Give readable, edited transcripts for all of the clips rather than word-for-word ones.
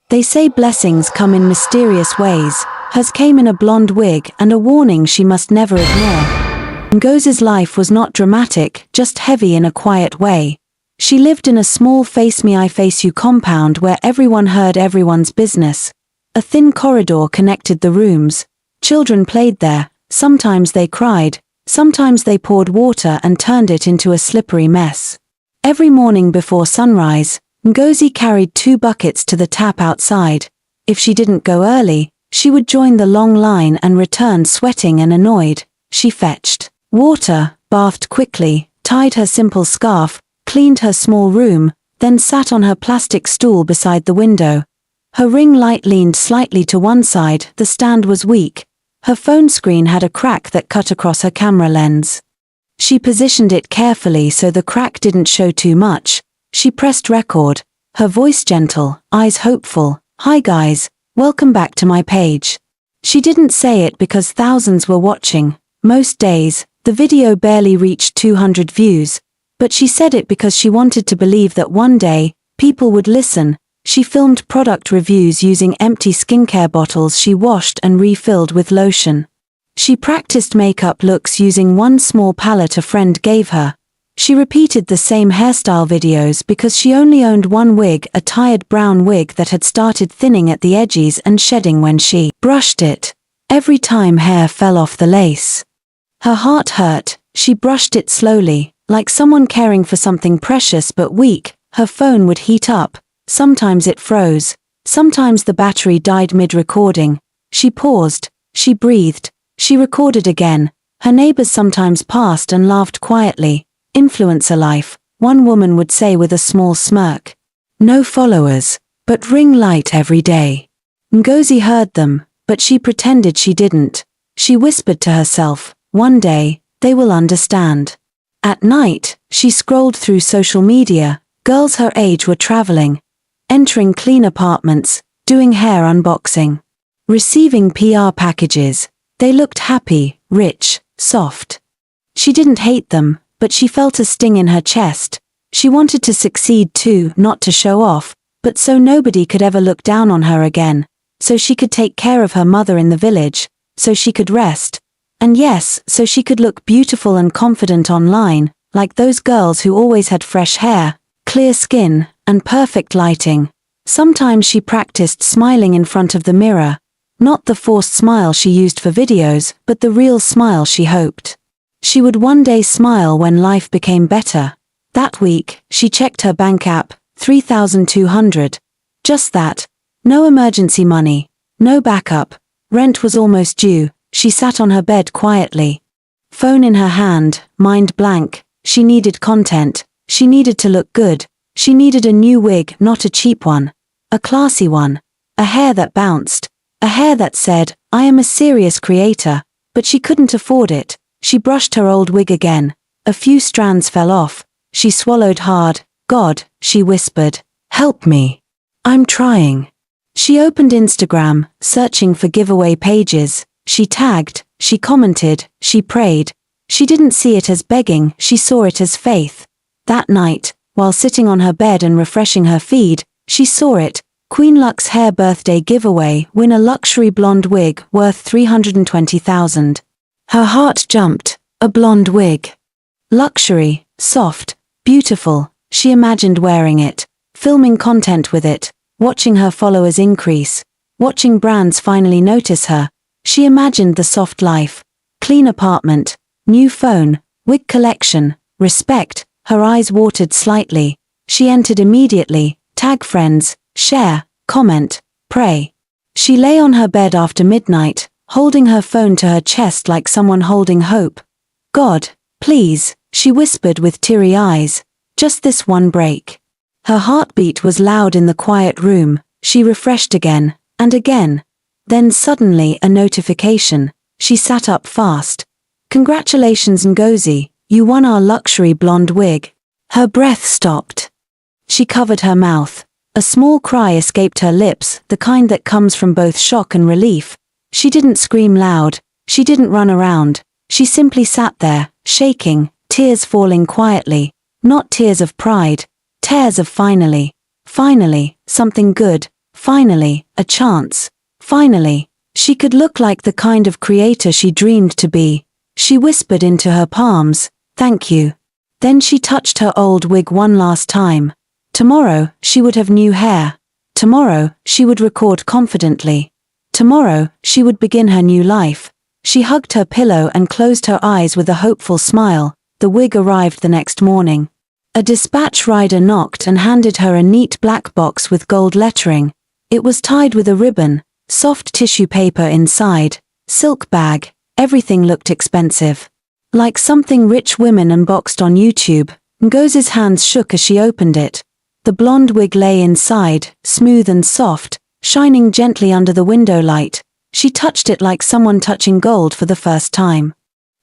They say blessings come in mysterious ways. Hers came in a blonde wig and a warning she must never ignore. Ngozi's life was not dramatic, just heavy in a quiet way. She lived in a small face-me-I-face-you compound where everyone heard everyone's business. A thin corridor connected the rooms. Children played there, sometimes they cried, sometimes they poured water and turned it into a slippery mess. Every morning before sunrise, Ngozi carried 2 buckets to the tap outside. If she didn't go early, she would join the long line and return sweating and annoyed. She fetched water, bathed quickly, tied her simple scarf, cleaned her small room, then sat on her plastic stool beside the window. Her ring light leaned slightly to one side, the stand was weak. Her phone screen had a crack that cut across her camera lens. She positioned it carefully so the crack didn't show too much. She pressed record, her voice gentle, eyes hopeful. "Hi guys, welcome back to my page." She didn't say it because thousands were watching. Most days, the video barely reached 200 views. But she said it because she wanted to believe that one day, people would listen. She filmed product reviews using empty skincare bottles she washed and refilled with lotion. She practiced makeup looks using one small palette a friend gave her. She repeated the same hairstyle videos because she only owned one wig, a tired brown wig that had started thinning at the edges and shedding when she brushed it. Every time hair fell off the lace. Her heart hurt. She brushed it slowly, like someone caring for something precious but weak. Her phone would heat up. Sometimes it froze. Sometimes the battery died mid-recording. She paused. She breathed. She recorded again. Her neighbors sometimes passed and laughed quietly. "Influencer life," one woman would say with a small smirk. "No followers, but ring light every day." Ngozi heard them, but she pretended she didn't. She whispered to herself, "One day, they will understand." At night, she scrolled through social media. Girls her age were traveling, entering clean apartments, doing hair unboxing, receiving PR packages. They looked happy, rich, soft. She didn't hate them, but she felt a sting in her chest. She wanted to succeed too, not to show off, but so nobody could ever look down on her again, so she could take care of her mother in the village, so she could rest. And yes, so she could look beautiful and confident online, like those girls who always had fresh hair, clear skin, and perfect lighting. Sometimes she practiced smiling in front of the mirror, not the forced smile she used for videos, but the real smile she hoped. She would one day smile when life became better. That week, she checked her bank app, 3,200. Just that. No emergency money. No backup. Rent was almost due. She sat on her bed quietly. Phone in her hand, mind blank. She needed content. She needed to look good. She needed a new wig, not a cheap one. A classy one. A hair that bounced. A hair that said, "I am a serious creator." But she couldn't afford it. She brushed her old wig again. A few strands fell off. She swallowed hard. "God," she whispered. "Help me. I'm trying." She opened Instagram, searching for giveaway pages. She tagged, she commented, she prayed. She didn't see it as begging, she saw it as faith. That night, while sitting on her bed and refreshing her feed, she saw it. Queen Luck's hair birthday giveaway, win a luxury blonde wig worth 320,000. Her heart jumped. A blonde wig. Luxury, soft, beautiful. She imagined wearing it, filming content with it, watching her followers increase, watching brands finally notice her. She imagined the soft life, clean apartment, new phone, wig collection, respect. Her eyes watered slightly. She entered immediately, tag friends, share, comment, pray. She lay on her bed after midnight, holding her phone to her chest like someone holding hope. "God, please," she whispered with teary eyes, "just this one break." Her heartbeat was loud in the quiet room. She refreshed again, and again. Then suddenly a notification. She sat up fast. "Congratulations Ngozi, you won our luxury blonde wig." Her breath stopped. She covered her mouth. A small cry escaped her lips, the kind that comes from both shock and relief. She didn't scream loud. She didn't run around. She simply sat there, shaking, tears falling quietly. Not tears of pride. Tears of finally. Finally, something good. Finally, a chance. Finally, she could look like the kind of creator she dreamed to be. She whispered into her palms, "Thank you." Then she touched her old wig one last time. Tomorrow, she would have new hair. Tomorrow, she would record confidently. Tomorrow, she would begin her new life. She hugged her pillow and closed her eyes with a hopeful smile. The wig arrived the next morning. A dispatch rider knocked and handed her a neat black box with gold lettering. It was tied with a ribbon, soft tissue paper inside, silk bag, everything looked expensive. Like something rich women unboxed on YouTube, Ngozi's hands shook as she opened it. The blonde wig lay inside, smooth and soft, shining gently under the window light. She touched it like someone touching gold for the first time.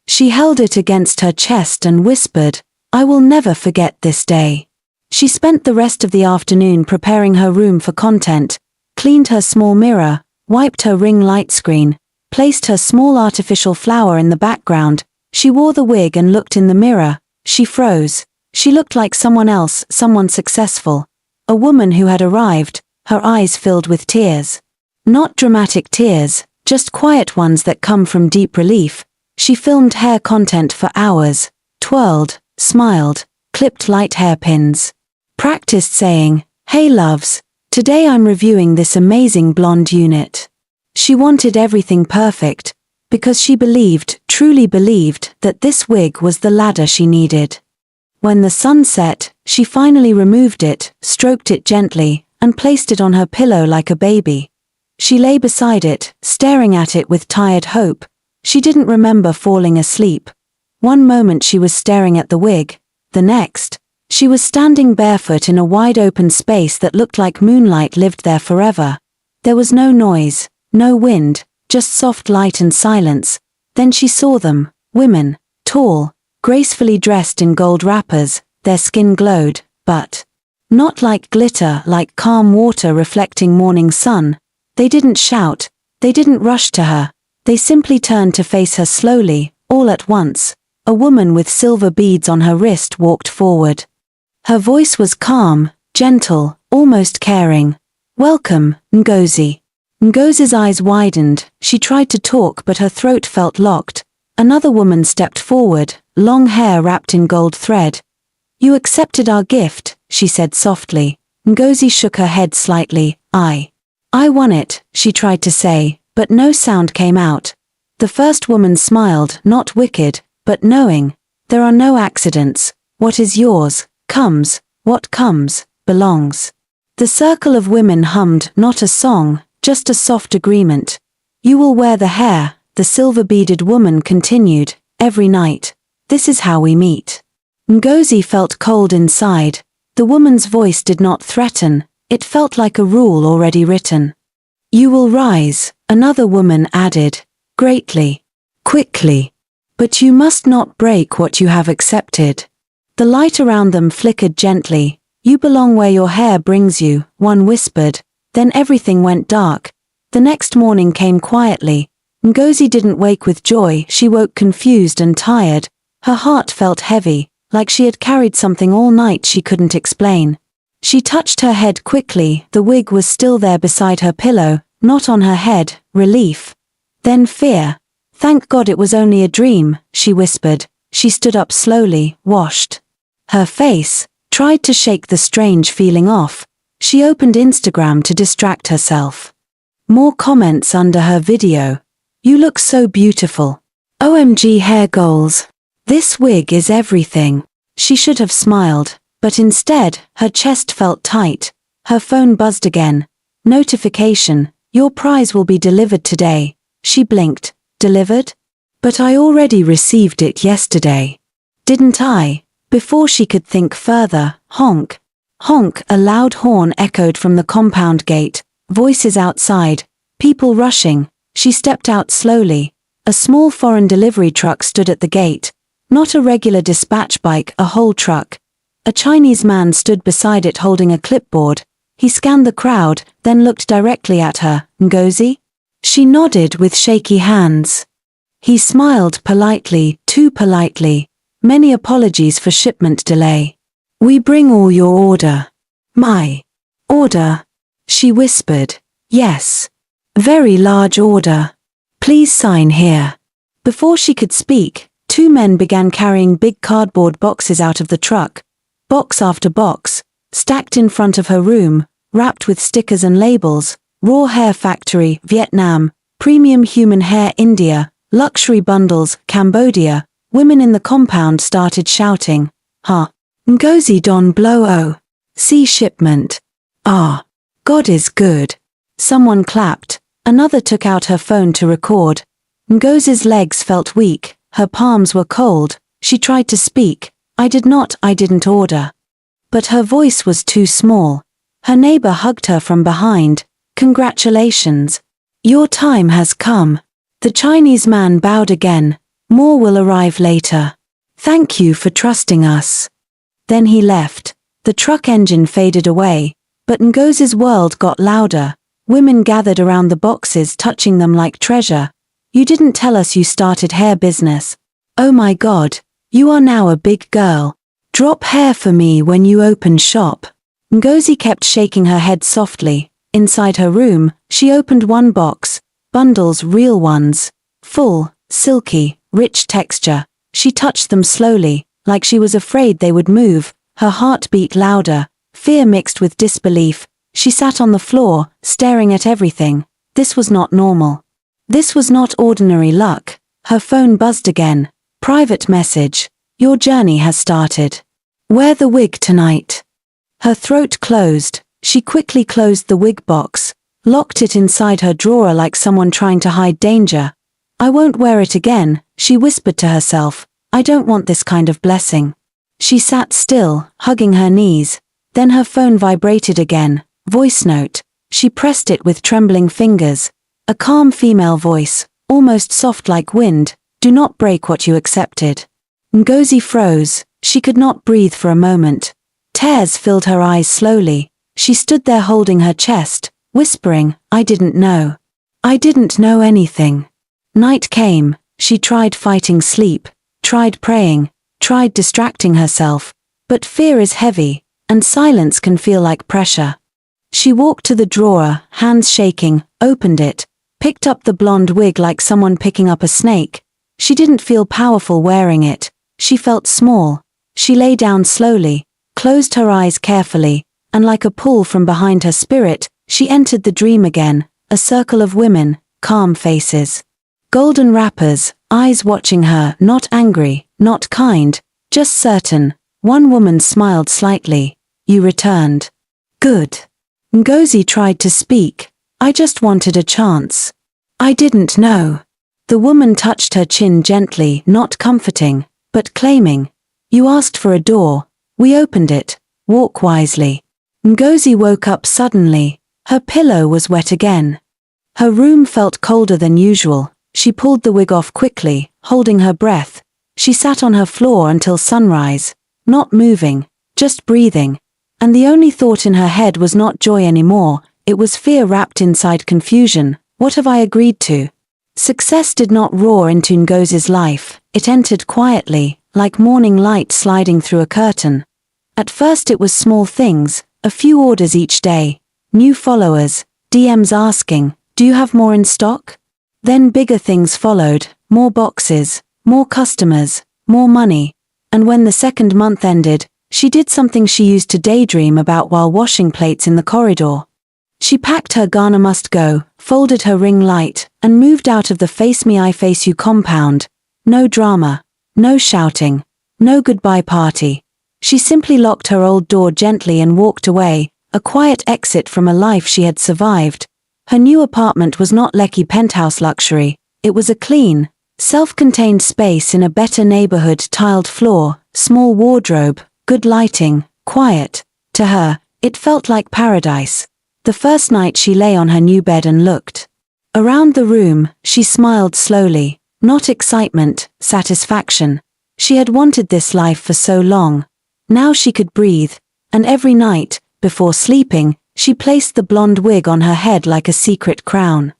She held it against her chest and whispered, "I will never forget this day." She spent the rest of the afternoon preparing her room for content, cleaned her small mirror, wiped her ring light screen, placed her small artificial flower in the background. She wore the wig and looked in the mirror. She froze. She looked like someone else, someone successful. A woman who had arrived, her eyes filled with tears. Not dramatic tears, just quiet ones that come from deep relief. She filmed hair content for hours, twirled, smiled, clipped light hairpins. Practiced saying, "Hey loves, today I'm reviewing this amazing blonde unit." She wanted everything perfect, because she believed, truly believed, that this wig was the ladder she needed. When the sun set, she finally removed it, stroked it gently, and placed it on her pillow like a baby. She lay beside it, staring at it with tired hope. She didn't remember falling asleep. One moment she was staring at the wig, the next, she was standing barefoot in a wide-open space that looked like moonlight lived there forever. There was no noise, no wind, just soft light and silence. Then she saw them, women, tall, gracefully dressed in gold wrappers. Their skin glowed, but not like glitter, like calm water reflecting morning sun. They didn't shout, they didn't rush to her, they simply turned to face her slowly, all at once. A woman with silver beads on her wrist walked forward. Her voice was calm, gentle, almost caring. "Welcome, Ngozi." Ngozi's eyes widened. She tried to talk but her throat felt locked. Another woman stepped forward, long hair wrapped in gold thread. "You accepted our gift," she said softly. Ngozi shook her head slightly. I won it," she tried to say, but no sound came out. The first woman smiled, not wicked, but knowing. "There are no accidents. What is yours, comes. What comes, belongs." The circle of women hummed not a song, just a soft agreement. "You will wear the hair," the silver-beaded woman continued, "every night. This is how we meet." Ngozi felt cold inside. The woman's voice did not threaten, it felt like a rule already written. "You will rise," another woman added, "greatly, quickly. But you must not break what you have accepted." The light around them flickered gently. "You belong where your hair brings you," one whispered. Then everything went dark. The next morning came quietly. Ngozi didn't wake with joy, she woke confused and tired. Her heart felt heavy, like she had carried something all night she couldn't explain. She touched her head quickly, the wig was still there beside her pillow, not on her head. Relief. Then fear. "Thank God it was only a dream," she whispered. She stood up slowly, washed her face, tried to shake the strange feeling off. She opened Instagram to distract herself. More comments under her video. "You look so beautiful. OMG hair goals. This wig is everything." She should have smiled, but instead, her chest felt tight. Her phone buzzed again. Notification, "Your prize will be delivered today." She blinked. "Delivered? But I already received it yesterday. Didn't I?" Before she could think further, honk. Honk, a loud horn echoed from the compound gate. Voices outside. People rushing. She stepped out slowly. A small foreign delivery truck stood at the gate. Not a regular dispatch bike, a whole truck. A Chinese man stood beside it holding a clipboard. He scanned the crowd, then looked directly at her. "Ngozi?" She nodded with shaky hands. He smiled politely, too politely. "Many apologies for shipment delay. We bring all your order." "My order?" She whispered. Yes. Very large order. Please sign here. Before she could speak, two men began carrying big cardboard boxes out of the truck, box after box, stacked in front of her room, wrapped with stickers and labels: Raw Hair Factory, Vietnam; Premium Human Hair, India; Luxury Bundles, Cambodia. Women in the compound started shouting, "Ha! Ngozi Don Blow O! See shipment! Ah! God is good!" Someone clapped. Another took out her phone to record. Ngozi's legs felt weak, her palms were cold. She tried to speak. I didn't order." But her voice was too small. Her neighbor hugged her from behind. "Congratulations. Your time has come." The Chinese man bowed again. "More will arrive later. Thank you for trusting us." Then he left. The truck engine faded away, but Ngozi's world got louder. Women gathered around the boxes, touching them like treasure. "You didn't tell us you started hair business. Oh my God, you are now a big girl. Drop hair for me when you open shop." Ngozi kept shaking her head softly. Inside her room, she opened one box. Bundles, real ones. Full, silky, rich texture. She touched them slowly, like she was afraid they would move. Her heart beat louder, fear mixed with disbelief. She sat on the floor, staring at everything. This was not normal. This was not ordinary luck. Her phone buzzed again. Private message. "Your journey has started. Wear the wig tonight." Her throat closed. She quickly closed the wig box, locked it inside her drawer like someone trying to hide danger. "I won't wear it again," she whispered to herself. "I don't want this kind of blessing." She sat still, hugging her knees. Then her phone vibrated again. Voice note. She pressed it with trembling fingers. A calm female voice, almost soft like wind. "Do not break what you accepted." Ngozi froze. She could not breathe for a moment. Tears filled her eyes slowly. She stood there holding her chest, whispering, "I didn't know. I didn't know anything." Night came. She tried fighting sleep, tried praying, tried distracting herself. But fear is heavy, and silence can feel like pressure. She walked to the drawer, hands shaking, opened it, picked up the blonde wig like someone picking up a snake. She didn't feel powerful wearing it. She felt small. She lay down slowly, closed her eyes carefully, and like a pull from behind her spirit, she entered the dream again, a circle of women, calm faces. Golden wrappers, eyes watching her, not angry, not kind, just certain. One woman smiled slightly. "You returned. Good." Ngozi tried to speak. "I just wanted a chance. I didn't know." The woman touched her chin gently, not comforting, but claiming. "You asked for a door. We opened it. Walk wisely." Ngozi woke up suddenly. Her pillow was wet again. Her room felt colder than usual. She pulled the wig off quickly, holding her breath. She sat on her floor until sunrise, not moving, just breathing. And the only thought in her head was not joy anymore, it was fear wrapped inside confusion. What have I agreed to? Success did not roar into Ngozi's life, it entered quietly, like morning light sliding through a curtain. At first it was small things, a few orders each day, new followers, DMs asking, "Do you have more in stock?" Then bigger things followed, more boxes, more customers, more money. And when the second month ended, she did something she used to daydream about while washing plates in the corridor. She packed her Ghana must go, folded her ring light, and moved out of the Face Me I Face You compound. No drama, no shouting, no goodbye party. She simply locked her old door gently and walked away, a quiet exit from a life she had survived. Her new apartment was not Lekki penthouse luxury, it was a clean, self-contained space in a better neighborhood, tiled floor, small wardrobe, good lighting, quiet. To her, it felt like paradise. The first night she lay on her new bed and looked around the room, she smiled slowly, not excitement, satisfaction. She had wanted this life for so long. Now she could breathe, and every night, before sleeping, she placed the blonde wig on her head like a secret crown.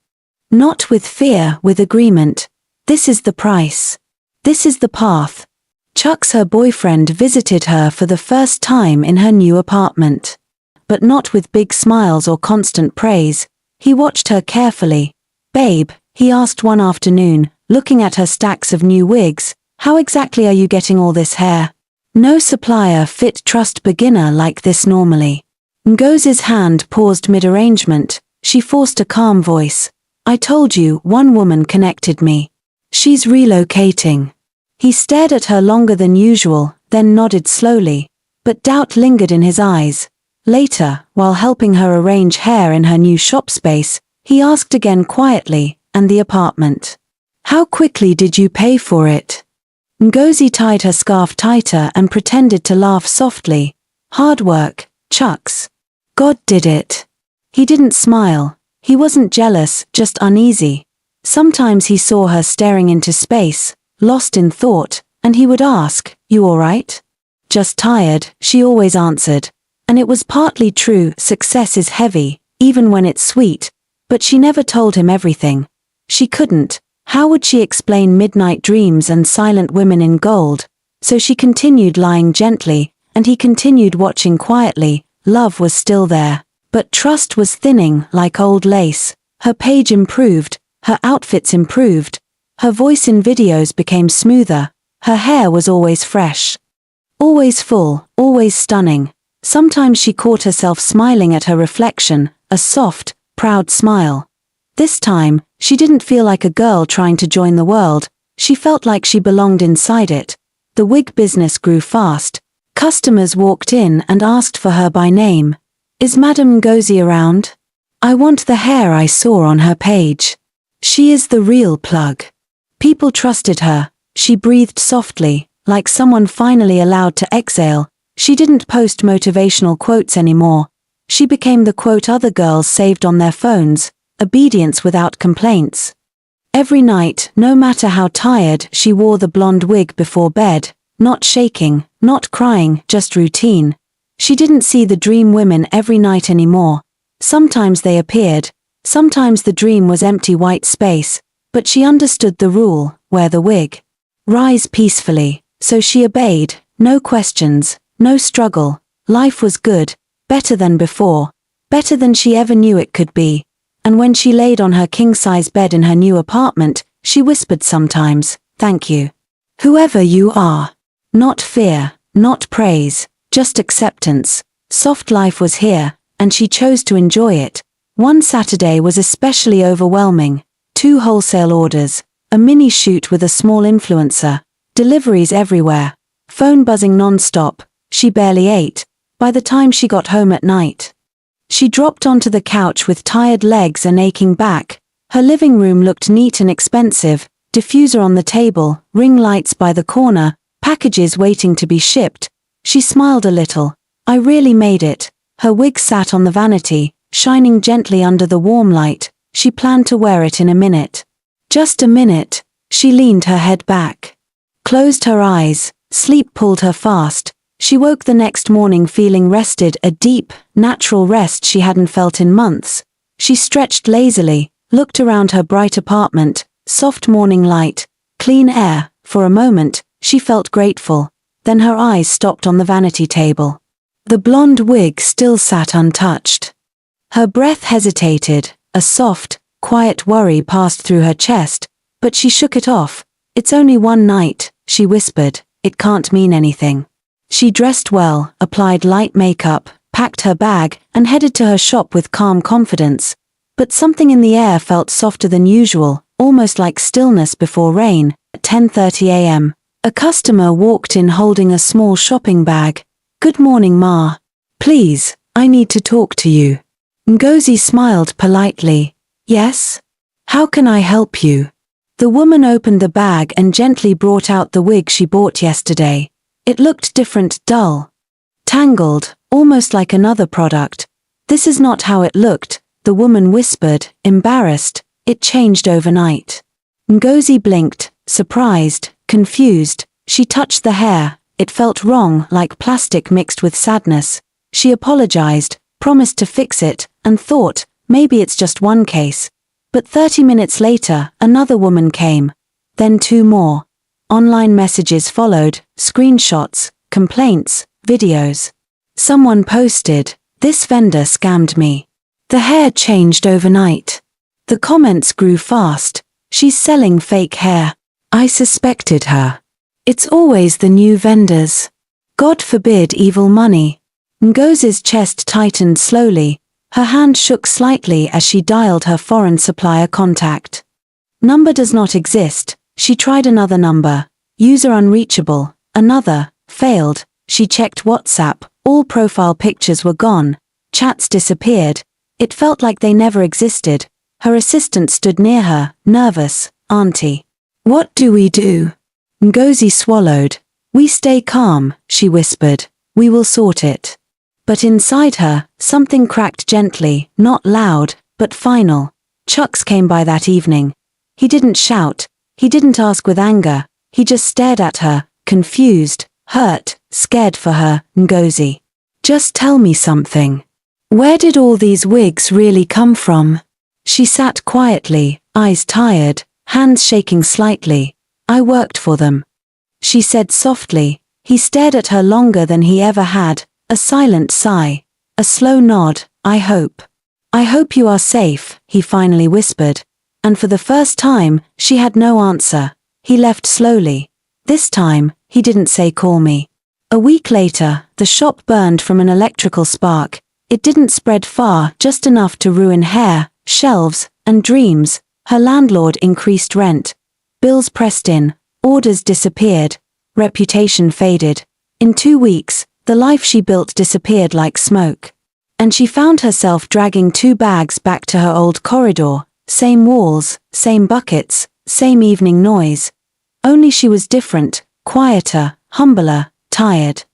Not with fear, with agreement. This is the price. This is the path. Chuck's her boyfriend visited her for the first time in her new apartment. but not with big smiles or constant praise. He watched her carefully. "Babe," he asked one afternoon, looking at her stacks of new wigs, "how exactly are you getting all this hair? No supplier fit trust beginner like this normally." Ngozi's hand paused mid-arrangement. She forced a calm voice. "I told you, one woman connected me. She's relocating." He stared at her longer than usual, then nodded slowly, but doubt lingered in his eyes. Later, while helping her arrange hair in her new shop space, he asked again quietly, "And the apartment? How quickly did you pay for it?" Ngozi tied her scarf tighter and pretended to laugh softly. "Hard work, Chucks. God did it." He didn't smile. He wasn't jealous, just uneasy. Sometimes he saw her staring into space, lost in thought, and he would ask, "You all right?" "Just tired," she always answered. And it was partly true, success is heavy, even when it's sweet. But she never told him everything. She couldn't. How would she explain midnight dreams and silent women in gold? So she continued lying gently, and he continued watching quietly. Love was still there, but trust was thinning like old lace. Her page improved, her outfits improved, her voice in videos became smoother, her hair was always fresh. Always full, always stunning. Sometimes she caught herself smiling at her reflection, a soft, proud smile. This time, she didn't feel like a girl trying to join the world, she felt like she belonged inside it. The wig business grew fast. Customers walked in and asked for her by name. "Is Madame Ngozi around? I want the hair I saw on her page. She is the real plug." People trusted her. She breathed softly, like someone finally allowed to exhale. She didn't post motivational quotes anymore. She became the quote other girls saved on their phones, obedience without complaints. Every night, no matter how tired, she wore the blonde wig before bed, not shaking, not crying, just routine. She didn't see the dream women every night anymore. Sometimes they appeared, sometimes the dream was empty white space, but she understood the rule, wear the wig. Rise peacefully, so she obeyed, no questions, no struggle. Life was good, better than before, better than she ever knew it could be. And when she laid on her king-size bed in her new apartment, she whispered sometimes, "Thank you. Whoever you are." Not fear, not praise, just acceptance. Soft life was here, and she chose to enjoy it. One Saturday was especially overwhelming. 2 wholesale orders, a mini shoot with a small influencer, deliveries everywhere, phone buzzing non-stop. She barely ate. By the time she got home at night, she dropped onto the couch with tired legs and aching back. Her living room looked neat and expensive, diffuser on the table, ring lights by the corner, packages waiting to be shipped. She smiled a little. I really made it. Her wig sat on the vanity, shining gently under the warm light. She planned to wear it in a minute. Just a minute. She leaned her head back, closed her eyes. Sleep pulled her fast. She woke the next morning feeling rested, a deep, natural rest she hadn't felt in months. She stretched lazily, looked around her bright apartment, soft morning light, clean air. For a moment, she felt grateful. Then her eyes stopped on the vanity table. The blonde wig still sat untouched. Her breath hesitated, a soft, quiet worry passed through her chest, but she shook it off. "It's only one night," she whispered. "It can't mean anything." She dressed well, applied light makeup, packed her bag, and headed to her shop with calm confidence. But something in the air felt softer than usual, almost like stillness before rain. At 10:30 a.m., a customer walked in holding a small shopping bag. "Good morning, Ma. Please, I need to talk to you." Ngozi smiled politely. "Yes? How can I help you?" The woman opened the bag and gently brought out the wig she bought yesterday. It looked different, dull, tangled, almost like another product. "This is not how it looked," the woman whispered, embarrassed. "It changed overnight." Ngozi blinked, surprised, confused. She touched the hair. It felt wrong, like plastic mixed with sadness. She apologized, promised to fix it, and thought, maybe it's just one case. But 30 minutes later, another woman came. Then 2 more. Online messages followed, screenshots, complaints, videos. Someone posted, This vendor scammed me. The hair changed overnight. The comments grew fast. She's selling fake hair. I suspected her. It's always the new vendors. God forbid evil money. Ngozi's chest tightened slowly. Her hand shook slightly as she dialed her foreign supplier contact. Number does not exist. She tried another number. User unreachable. Another. Failed. She checked WhatsApp. All profile pictures were gone. Chats disappeared. It felt like they never existed. Her assistant stood near her, nervous. Auntie. What do we do? Ngozi swallowed. We stay calm, she whispered. We will sort it. But inside her, something cracked gently, not loud, but final. Chucks came by that evening. He didn't shout. He didn't ask with anger. He just stared at her, confused, hurt, scared for her. Ngozi. Just tell me something. Where did all these wigs really come from? She sat quietly, eyes tired, hands shaking slightly. I worked for them. She said softly. He stared at her longer than he ever had, a silent sigh, a slow nod. I hope you are safe, he finally whispered. And for the first time, she had no answer. He left slowly. This time, he didn't say call me. A week later, the shop burned from an electrical spark. It didn't spread far, just enough to ruin hair, shelves, and dreams. Her landlord increased rent. Bills pressed in. Orders disappeared. Reputation faded. In 2 weeks, the life she built disappeared like smoke. And she found herself dragging 2 bags back to her old corridor. Same walls, same buckets, same evening noise. Only she was different, quieter, humbler, tired.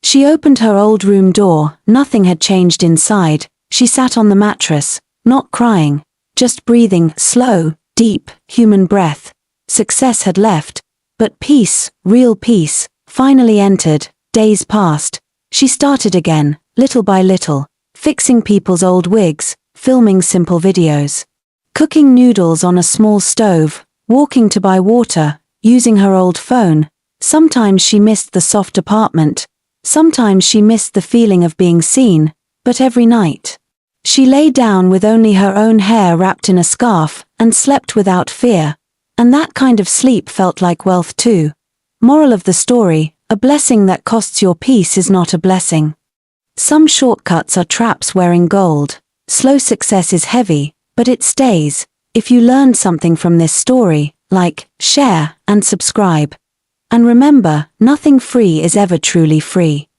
She opened her old room door. Nothing had changed inside. She sat on the mattress, not crying, just breathing, slow, deep, human breath. Success had left, but peace, real peace, finally entered. Days passed. She started again, little by little, fixing people's old wigs, filming simple videos, cooking noodles on a small stove, walking to buy water, using her old phone. Sometimes she missed the soft apartment. Sometimes she missed the feeling of being seen, but every night, she lay down with only her own hair wrapped in a scarf, and slept without fear. And that kind of sleep felt like wealth too. Moral of the story, a blessing that costs your peace is not a blessing. Some shortcuts are traps wearing gold. Slow success is heavy, but it stays. If you learned something from this story, like, share, and subscribe. And remember, nothing free is ever truly free.